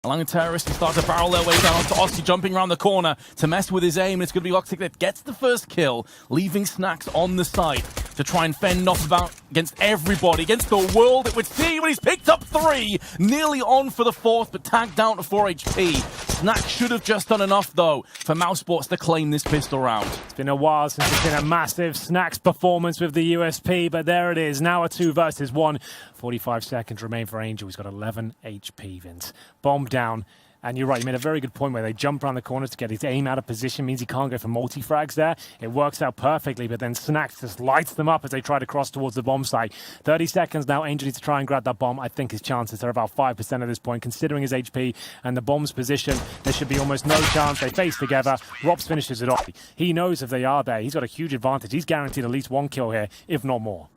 allowing terrorists to start to barrel their way down to Oscar, jumping around the corner to mess with his aim. It's going to be Voxic that gets the first kill, leaving Snacks on the side to try and fend off about against everybody, against the world it would see when he's picked up 3, nearly on for the 4th, but tagged down to 4 HP. Snacks should have just done enough, though, for Mousesports to claim this pistol round. It's been a while since it's been a massive Snacks performance with the USP, but there it is. Now a 2 versus 1. 45 seconds remain for Angel. He's got 11 HP, Vince. Bomb down. And you're right, you made a very good point where they jump around the corner to get his aim out of position, means he can't go for multi-frags there. It works out perfectly, but then Snacks just lights them up as they try to cross towards the bomb site. 30 seconds now, Angel needs to try and grab that bomb. I think his chances are about 5% at this point, considering his HP and the bomb's position. There should be almost no chance. They face together. Rops finishes it off. He knows if they are there, he's got a huge advantage. He's guaranteed at least 1 kill here, if not more.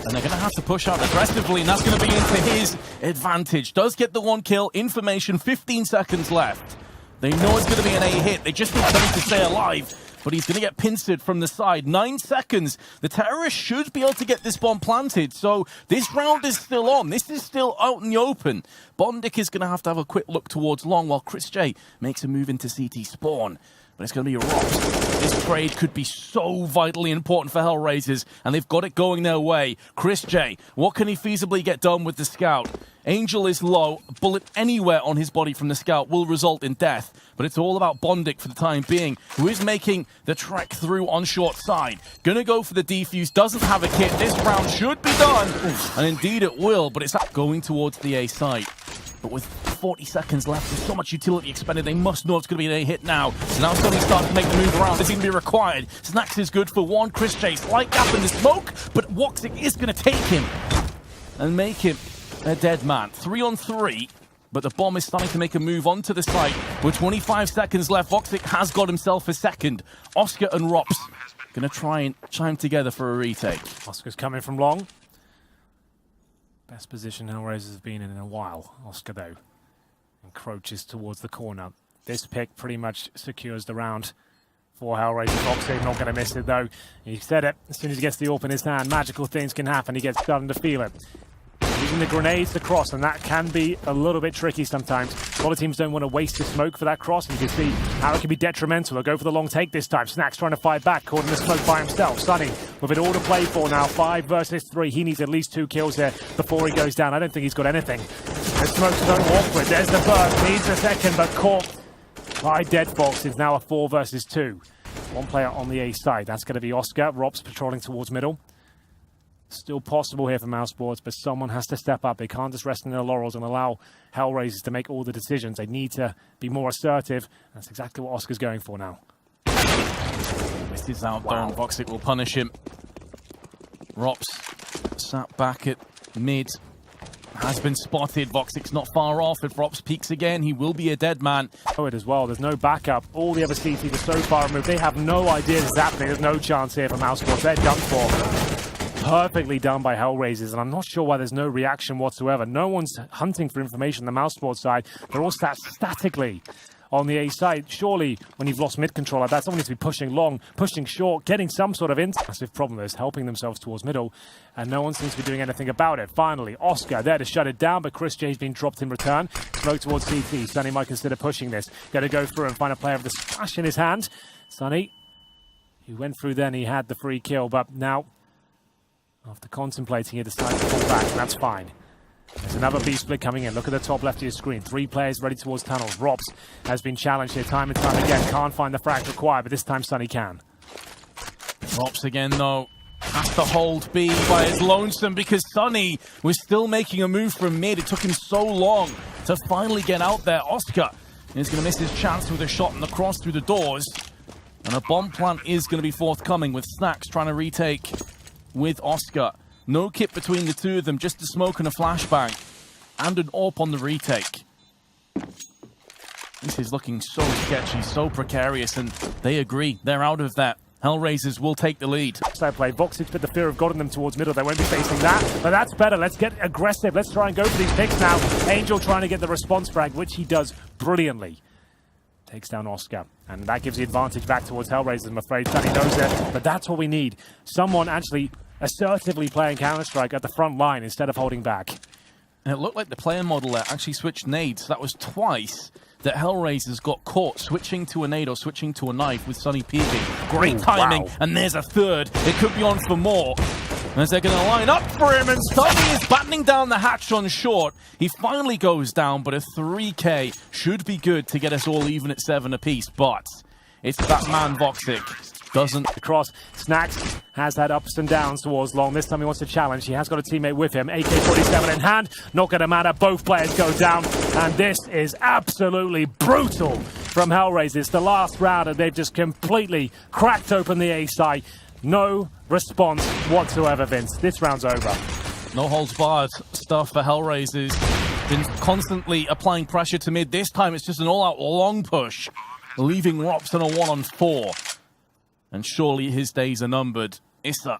And they're going to have to push out aggressively, and that's going to be into his advantage. Does get the 1 kill, information, 15 seconds left. They know it's going to be an A hit. They just need something to stay alive, but he's going to get pincered from the side. 9 seconds. The terrorists should be able to get this bomb planted, so this round is still on. This is still out in the open. Bondic is going to have a quick look towards long, while Chris J makes a move into CT spawn. But it's going to be a Rops. This trade could be so vitally important for Hellraisers, and they've got it going their way. Chris J, what can he feasibly get done with the scout? Angel is low. A bullet anywhere on his body from the scout will result in death. But it's all about Bondic for the time being, who is making the trek through on short side. Gonna go for the defuse, doesn't have a kit. This round should be done. And indeed it will, but it's going towards the A site. But with 40 seconds left, there's so much utility expended, they must know it's going to be an A hit now. So now Sonny starts to make the move around. This is going to be required. Snacks is good for 1. Chris J, slight gap in the smoke, but Voxic is going to take him and make him a dead man. 3 on 3, but the bomb is starting to make a move onto the site. With 25 seconds left, Voxic has got himself a second. Oscar and Rops going to try and chime together for a retake. Oscar's coming from long. Best position Hellraisers have been in a while. Oscar, though, encroaches towards the corner. This pick pretty much secures the round for Hellraisers. Voxic not going to miss it, though. He said it. As soon as he gets the AWP in his hand, magical things can happen. He gets starting to feel it. Using the grenades to cross, and that can be a little bit tricky sometimes. A lot of teams don't want to waste the smoke for that cross, and you can see how it can be detrimental. They'll go for the long take this time. Snacks trying to fight back, caught in the smoke by himself. Sonny with it all to play for now. 5 versus 3. He needs at least 2 kills there before he goes down. I don't think he's got anything. The smoke's so awkward. There's the burst. Needs a second, but caught by Dead Fox. It's now a 4 versus 2. 1 player on the A side. That's going to be Oscar. Rops patrolling towards middle. Still possible here for Mousesports, but someone has to step up. They can't just rest in their laurels and allow Hellraisers to make all the decisions. They need to be more assertive. That's exactly what Oscar's going for now. Misses out there, and Voxic will punish him. Rops sat back at mid. Has been spotted. Voxic's not far off. If Rops peeks again, he will be a dead man. Oh, it as well. There's no backup. All the other CTs are so far removed. They have no idea this is happening. There's no chance here for Mousesports. They're done for. Perfectly done by Hellraisers, and I'm not sure why there's no reaction whatsoever. No one's hunting for information on the Mousesports side. They're all sat statically on the A side. Surely, when you've lost mid-control like that, someone needs to be pushing long, pushing short, getting some sort of massive problem is helping themselves towards middle, and no one seems to be doing anything about it. Finally, Oscar there to shut it down, but Chris J's been dropped in return. Smoke towards CT. Sonny might consider pushing this. Got to go through and find a player with the splash in his hand. Sonny, he went through then, he had the free kill, but now, after contemplating, he decided to pull back, and that's fine. There's another B split coming in. Look at the top left of your screen. 3 players ready towards tunnels. Rops has been challenged here time and time again. Can't find the frag required, but this time Sonny can. Rops again, though. Has to hold B by his lonesome because Sonny was still making a move from mid. It took him so long to finally get out there. Oscar is going to miss his chance with a shot in the cross through the doors. And a bomb plant is going to be forthcoming with Snacks trying to retake with Oscar. No kit between the two of them, just a smoke and a flashbang. And an AWP on the retake. This is looking so sketchy, so precarious, and they agree. They're out of that. Hellraisers will take the lead. Side play. Voxic put the fear of God in them towards middle. They won't be facing that, but that's better. Let's get aggressive. Let's try and go for these picks now. Angel trying to get the response frag, which he does brilliantly. Takes down Oscar, and that gives the advantage back towards Hellraisers, I'm afraid. Sonny knows it, but that's what we need. Someone actually assertively playing Counter-Strike at the front line instead of holding back. And it looked like the player model there actually switched nades. That was twice that Hellraisers got caught switching to a nade or switching to a knife with Sunny peeking. Great timing, and there's a third. It could be on for more. As they're going to line up for him, and Sunny is battening down the hatch on short. He finally goes down, but a 3K should be good to get us all even at 7 apiece. But it's that man, Voxic. Doesn't. Across, Snacks has had ups and downs towards long. This time he wants to challenge. He has got a teammate with him. AK-47 in hand. Not going to matter. Both players go down. And this is absolutely brutal from Hellraisers. The last round, and they've just completely cracked open the A side. No response whatsoever, Vince. This round's over. No holds barred stuff for Hellraisers. Been constantly applying pressure to mid. This time it's just an all-out long push, leaving Rops on a 1-on-4. And surely his days are numbered. Issa,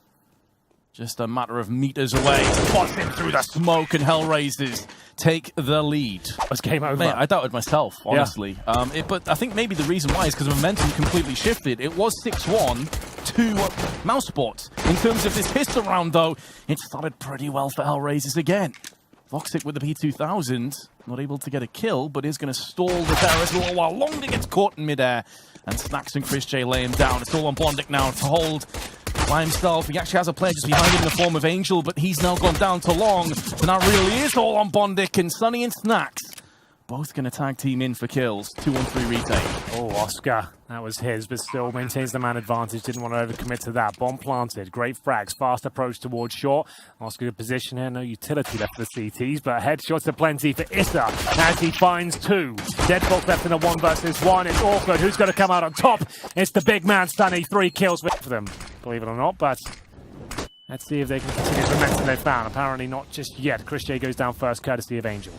just a matter of meters away. Spots him through the smoke, and Hellraisers take the lead. It's game over. Mate, I doubted myself, honestly. Yeah. But I think maybe the reason why is because the momentum completely shifted. It was 6-1 to Mousesports. In terms of this pistol round, though, it started pretty well for Hellraisers again. Voxic with the P2000, not able to get a kill, but is going to stall the terrorist a little while longer, gets caught in midair. And Snacks and Chris J lay him down. It's all on Bondic now to hold by himself. He actually has a player just behind him in the form of Angel, but he's now gone down to long. So now really is all on Bondic, and Sunny and Snacks both going to tag team in for kills. 2-on-3 retake. Oh, Oscar. That was his, but still maintains the man advantage. Didn't want to overcommit to that. Bomb planted. Great frags. Fast approach towards short. Oscar good position here. No utility left for the CTs, but headshots are plenty for Issa as he finds 2. Deadbolt left in a 1 versus 1. It's awkward. Who's going to come out on top? It's the big man, Sunny. 3 kills for them, believe it or not, but let's see if they can continue the momentum they've found. Apparently not just yet. Chris J goes down first, courtesy of Angel.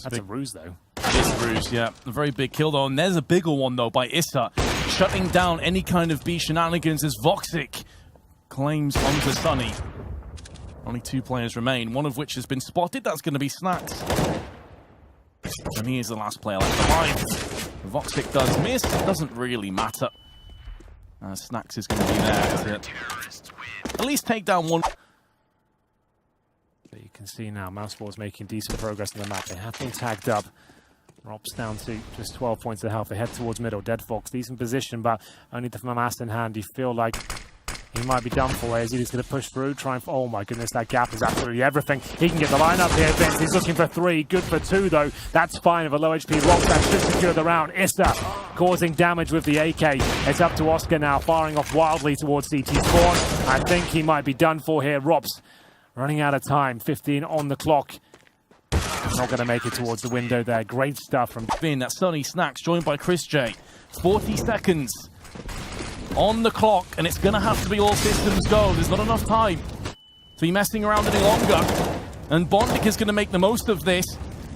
That's a ruse, though. It is a ruse, yeah. A very big kill, though. And there's a bigger one, though, by Issa. Shutting down any kind of B shenanigans as Voxic claims onto Sunny. Only 2 players remain, one of which has been spotted. That's going to be Snacks. And he is the last player left alive. Voxic does miss. It doesn't really matter. Snacks is going to be there to at least take down one. You can see now Mousesports making decent progress on the map. They have been tagged up. Rops down to just 12 points of health. They head towards middle. Dead Fox, decent position, but only the mass in hand. You feel like he might be done for. Is he just going to push through? Try and... Oh my goodness, that gap is absolutely everything. He can get the line up here, Vince. He's looking for 3. Good for 2, though. That's fine. Of a low HP Rops, that should secure the round. Issa causing damage with the AK. It's up to Oscar now, firing off wildly towards CT spawn. I think he might be done for here. Rops running out of time. 15 on the clock. Not going to make it towards the window there. Great stuff from Finn. That's Sunny, Snacks, joined by Chris J. 40 seconds on the clock, and it's going to have to be all systems go. There's not enough time to be messing around any longer. And Bondic is going to make the most of this.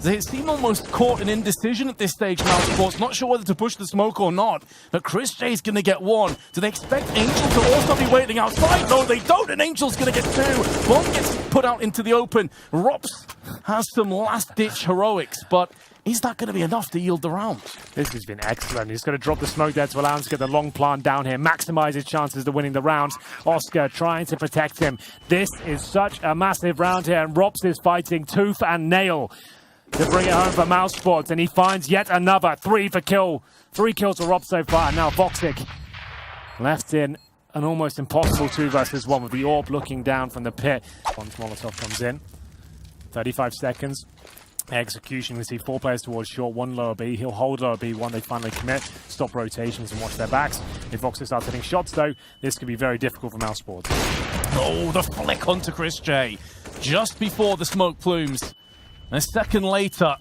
They seem almost caught in indecision at this stage now, Sports. Not sure whether to push the smoke or not. But Chris J's going to get 1. Do they expect Angel to also be waiting outside? No, they don't, and Angel's going to get 2. Bond gets put out into the open. Rops has some last-ditch heroics, but is that going to be enough to yield the round? This has been excellent. He's going to drop the smoke there to allow him to get the long plant down here, maximize his chances of winning the round. Oscar trying to protect him. This is such a massive round here, and Rops is fighting tooth and nail to bring it home for Mousesports, and he finds yet another 3 for kill. 3 kills for Rob so far, and now Voxic left in an almost impossible 2 versus 1 with the orb looking down from the pit. One Molotov comes in. 35 seconds. Execution, we see 4 players towards short, 1 lower B. He'll hold lower B, 1 they finally commit. Stop rotations and watch their backs. If Voxic starts hitting shots, though, this could be very difficult for Mousesports. Oh, the flick onto Chris J. Just before the smoke plumes. A second later,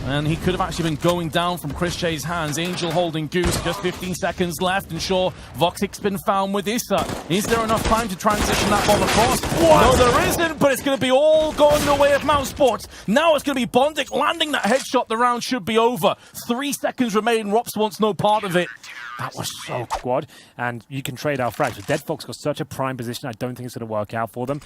and he could have actually been going down from Chris J's hands. Angel holding Goose, just 15 seconds left, and sure, Voxic's been found with Issa. Is there enough time to transition that bomb across? What? No, there isn't, but it's going to be all going the way of Mousesports. Now it's going to be Bondic landing that headshot. The round should be over. 3 seconds remain. Rops wants no part of it. That was so squad, and you can trade our frags. But Dead Fox got such a prime position, I don't think it's going to work out for them.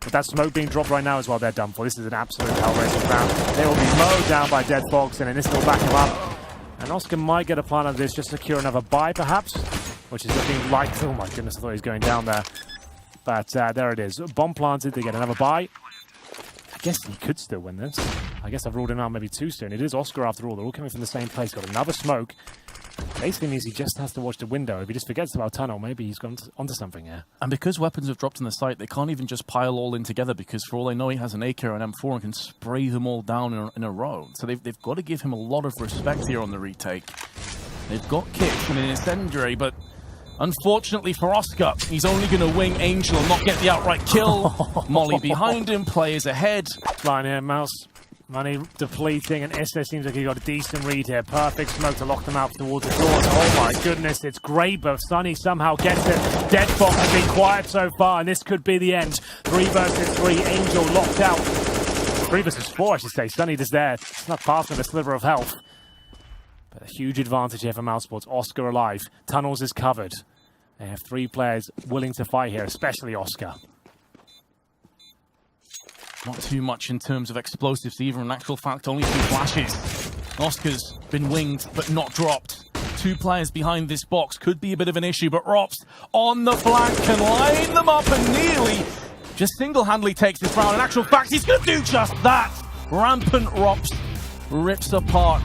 With that smoke being dropped right now as well, they're done for. This is an absolute Hellraiser round. They will be mowed down by Dead Fox, and Innis will back him up. And Oscar might get a plan of this, just secure another buy, perhaps, which is looking like... Oh my goodness, I thought he was going down there. But there it is. Bomb planted, they get another buy. guess he could still win this. I guess I've ruled him out maybe too soon. It is Oscar after all. They're all coming from the same place. Got another smoke. Basically means he just has to watch the window. If he just forgets about tunnel, maybe he's gone onto something here. And because weapons have dropped on the site, they can't even just pile all in together, because for all they know, he has an AK or an M4 and can spray them all down in a row. So they've got to give him a lot of respect here on the retake. They've got kicks and an incendiary, but unfortunately for Oscar, he's only going to wing Angel and not get the outright kill. Molly behind him, players ahead. Flying here, Mouse. Money depleting, and Issa seems like he got a decent read here. Perfect smoke to lock them out towards the doors. Oh my goodness, it's great, but Sunny somehow gets it. Deadbox has been quiet so far, and this could be the end. 3 versus 3, Angel locked out. 3 versus 4, I should say. Sunny just there. It's not past with a sliver of health. But a huge advantage here for Mousesports. Oscar alive. Tunnels is covered. They have 3 players willing to fight here, especially Oscar. Not too much in terms of explosives either. In actual fact, only 2 flashes. Oscar's been winged, but not dropped. 2 players behind this box could be a bit of an issue, but Rops on the flank can line them up and nearly just single-handedly takes this round. In actual fact, he's going to do just that. Rampant Rops rips apart